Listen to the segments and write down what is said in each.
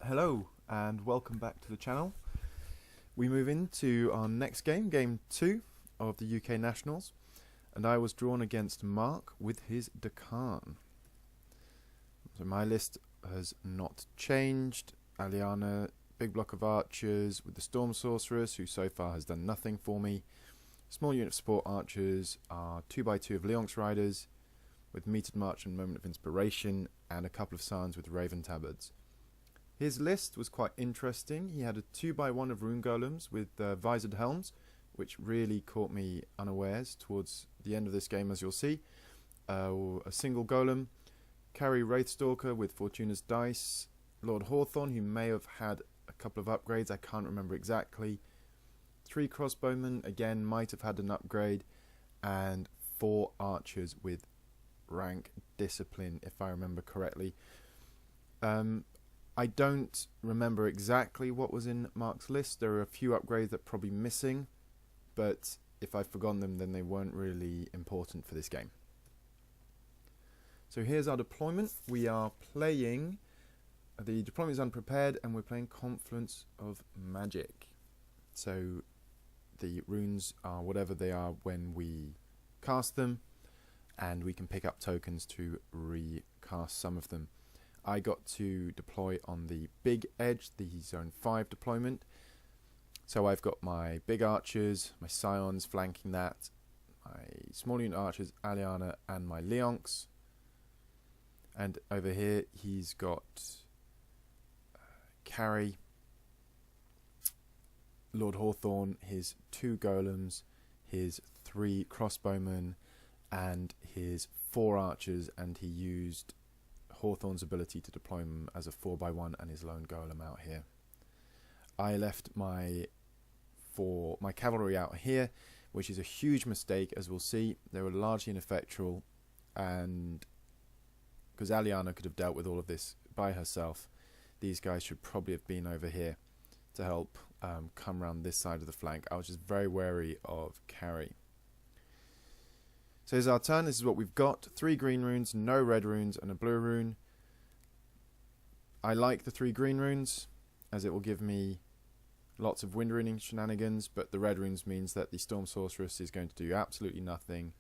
Hello and welcome back to the channel. We move into our next game, game 2 of the UK Nationals, and I was drawn against Mark with his Daqan. So my list has not changed. Aliana, big block of archers with the Storm Sorceress, who so far has done nothing for me. Small unit of support archers are 2x2 of Leonx Riders with Metered March and Moment of Inspiration, and a couple of Scions with Raven Tabards. His list was quite interesting. He had a 2x1 of Rune Golems with Visored Helms, which really caught me unawares towards the end of this game, as you'll see. A single Golem, carry Wraithstalker with Fortuna's Dice, Lord Hawthorne, who may have had a couple of upgrades, I can't remember exactly. 3 Crossbowmen, again, might have had an upgrade, and 4 Archers with rank Discipline, if I remember correctly. I don't remember exactly what was in Mark's list. There are a few upgrades that are probably missing, but if I've forgotten them, then they weren't really important for this game. So here's our deployment. We are playing, the deployment is unprepared, and we're playing Confluence of Magic. So the runes are whatever they are when we cast them, and we can pick up tokens to recast some of them. I got to deploy on the big edge, the zone 5 deployment. So I've got my big archers, my scions flanking that, my small unit archers, Aliana, and my Leonx. And over here he's got Carry, Lord Hawthorne, his 2 golems, his 3 crossbowmen, and his 4 archers, and he used Hawthorne's ability to deploy him as a 4x1 and his lone golem out here. I left my cavalry out here, which is a huge mistake, as we'll see. They were largely ineffectual, and because Aliana could have dealt with all of this by herself, these guys should probably have been over here to help come around this side of the flank. I was just very wary of Carry. So here's our turn. This is what we've got. 3 green runes, no red runes, and a blue rune. I like the 3 green runes, as it will give me lots of wind runing shenanigans, but the red runes means that the Storm Sorceress is going to do absolutely nothing.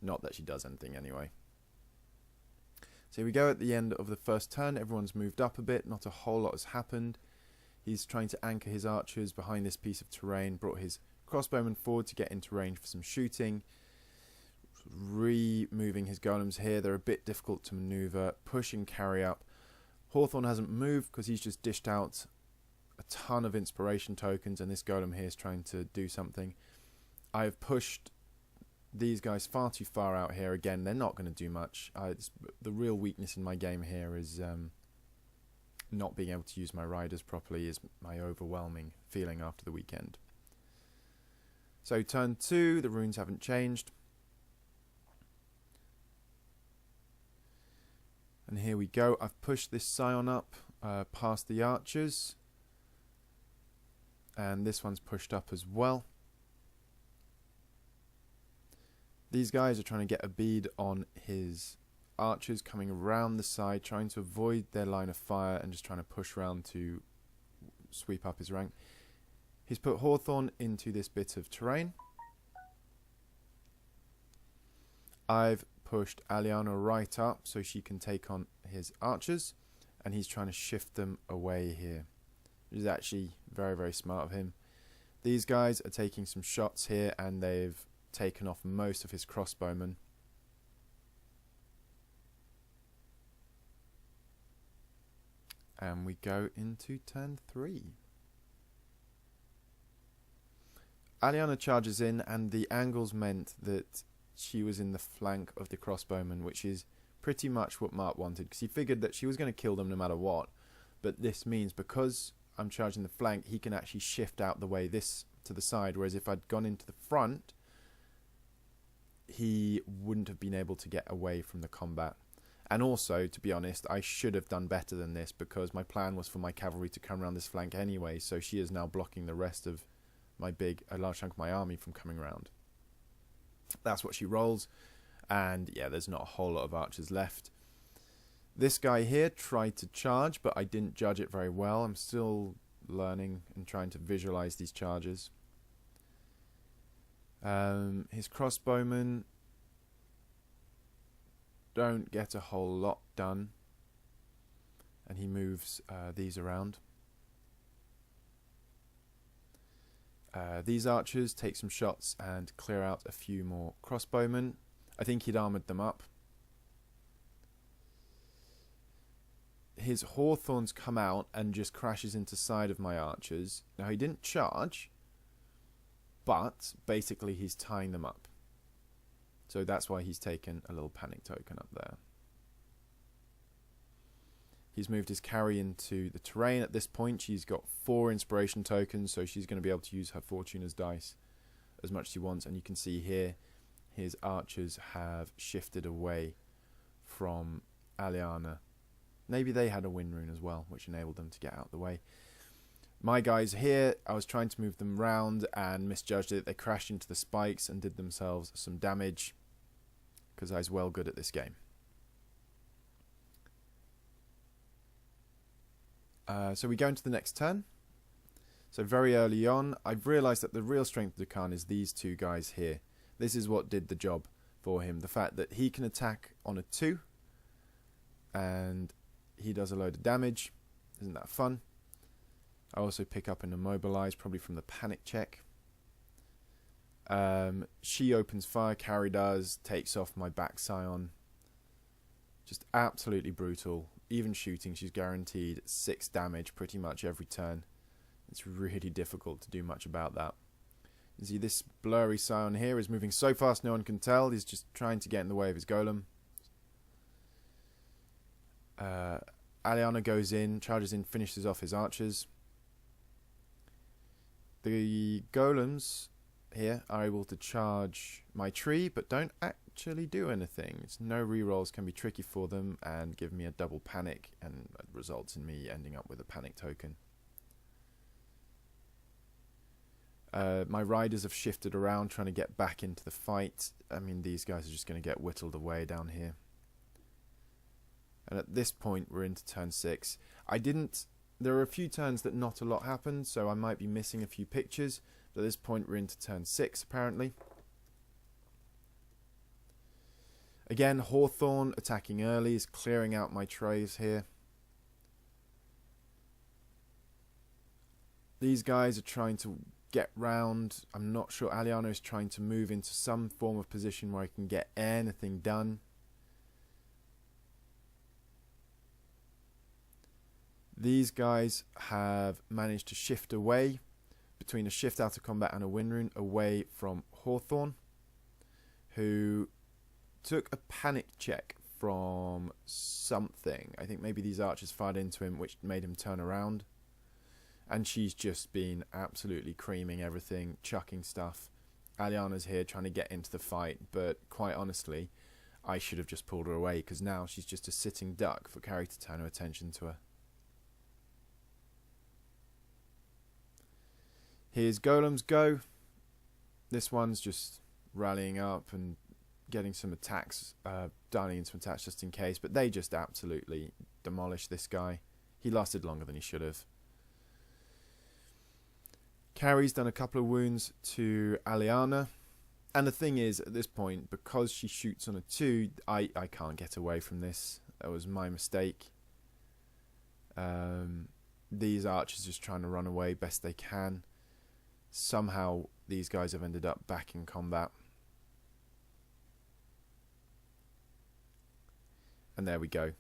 Not that she does anything anyway. So here we go at the end of the first turn. Everyone's moved up a bit. Not a whole lot has happened. He's trying to anchor his archers behind this piece of terrain. Brought his crossbowmen forward to get into range for some shooting. Moving his golems here. They're a bit difficult to maneuver. Pushing Carry up. Hawthorne hasn't moved because he's just dished out a ton of inspiration tokens, and this golem here is trying to do something. I've pushed these guys far too far out here. Again, they're not going to do much. The real weakness in my game here is not being able to use my riders properly, is my overwhelming feeling after the weekend. So turn 2, the runes haven't changed. And here we go. I've pushed this scion up past the archers. And this one's pushed up as well. These guys are trying to get a bead on his archers coming around the side, trying to avoid their line of fire and just trying to push around to sweep up his rank. He's put Hawthorne into this bit of terrain. I've pushed Aliana right up so she can take on his archers, and he's trying to shift them away here, which is actually very, very smart of him. These guys are taking some shots here, and they've taken off most of his crossbowmen. And we go into turn 3. Aliana charges in, and the angles meant that she was in the flank of the crossbowmen, which is pretty much what Mark wanted, because he figured that she was going to kill them no matter what. But this means, because I'm charging the flank, he can actually shift out the way this to the side, whereas if I'd gone into the front, he wouldn't have been able to get away from the combat. And also, to be honest, I should have done better than this, because my plan was for my cavalry to come around this flank anyway, so she is now blocking the rest of a large chunk of my army from coming around. That's what she rolls, and yeah, there's not a whole lot of archers left. This guy here tried to charge, but I didn't judge it very well. I'm still learning and trying to visualize these charges. His crossbowmen don't get a whole lot done, and he moves these around. These archers take some shots and clear out a few more crossbowmen. I think he'd armoured them up. His hawthorns come out and just crashes into side of my archers. Now he didn't charge, but basically he's tying them up. So that's why he's taken a little panic token up there. He's moved his carry into the terrain. At this point she's got 4 inspiration tokens, so she's going to be able to use her Fortuna's dice as much as she wants. And you can see here his archers have shifted away from Aliana. Maybe they had a wind rune as well, which enabled them to get out of the way. My guys here, I was trying to move them round and misjudged it. They crashed into the spikes and did themselves some damage, because I was well good at this game. So we go into the next turn. So very early on, I've realised that the real strength of Daqan is these 2 guys here. This is what did the job for him. The fact that he can attack on a 2, and he does a load of damage. Isn't that fun? I also pick up an immobilize, probably from the panic check. She opens fire, carry does, takes off my back scion. Just absolutely brutal. Even shooting, she's guaranteed 6 damage pretty much every turn. It's really difficult to do much about that. You see this blurry scion here is moving so fast no one can tell. He's just trying to get in the way of his golem. Aliana goes in, charges in, finishes off his archers. The golems here are able to charge my tree, but don't actually do anything. It's no rerolls can be tricky for them and give me a double panic, and it results in me ending up with a panic token. My riders have shifted around, trying to get back into the fight. I mean, these guys are just going to get whittled away down here. And at this point, we're into turn 6. There are a few turns that not a lot happened, so I might be missing a few pictures. But at this point, we're into turn 6, apparently. Again, Hawthorn attacking early is clearing out my trays here. These guys are trying to get round. I'm not sure. Aliana is trying to move into some form of position where I can get anything done. These guys have managed to shift away between a shift out of combat and a wind rune away from Hawthorn, who took a panic check from something. I think maybe these archers fired into him, which made him turn around. And she's just been absolutely creaming everything, chucking stuff. Aliana's here trying to get into the fight, but quite honestly, I should have just pulled her away, because now she's just a sitting duck for Carrie to turn her attention to her. Here's golems go. This one's just rallying up and getting some attacks, dialing in some attacks just in case, but they just absolutely demolished this guy. He lasted longer than he should have. Carrie's done a couple of wounds to Aliana, and the thing is, at this point, because she shoots on a 2, I can't get away from this. That was my mistake. These archers just trying to run away best they can. Somehow these guys have ended up back in combat. And there we go.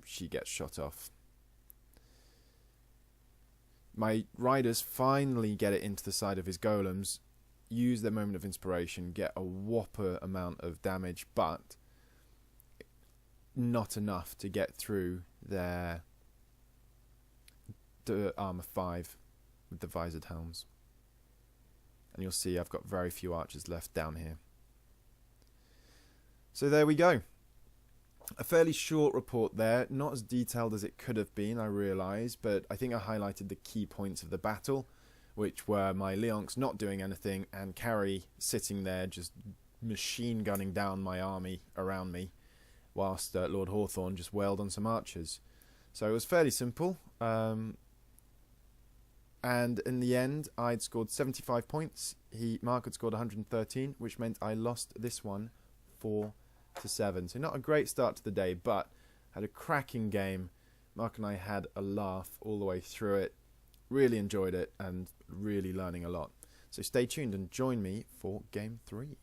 She gets shot off. My riders finally get it into the side of his golems, use their moment of inspiration, get a whopper amount of damage, but not enough to get through their armor 5 with the visored helms. And you'll see I've got very few archers left down here. So there we go. A fairly short report there, not as detailed as it could have been, I realise, but I think I highlighted the key points of the battle, which were my Leonks not doing anything and Carrie sitting there just machine gunning down my army around me, whilst Lord Hawthorne just wailed on some archers. So it was fairly simple. And in the end, I'd scored 75 points. Mark had scored 113, which meant I lost this one 4-7. So not a great start to the day, but had a cracking game. Mark and I had a laugh all the way through it. Really enjoyed it and really learning a lot. So stay tuned and join me for Game 3.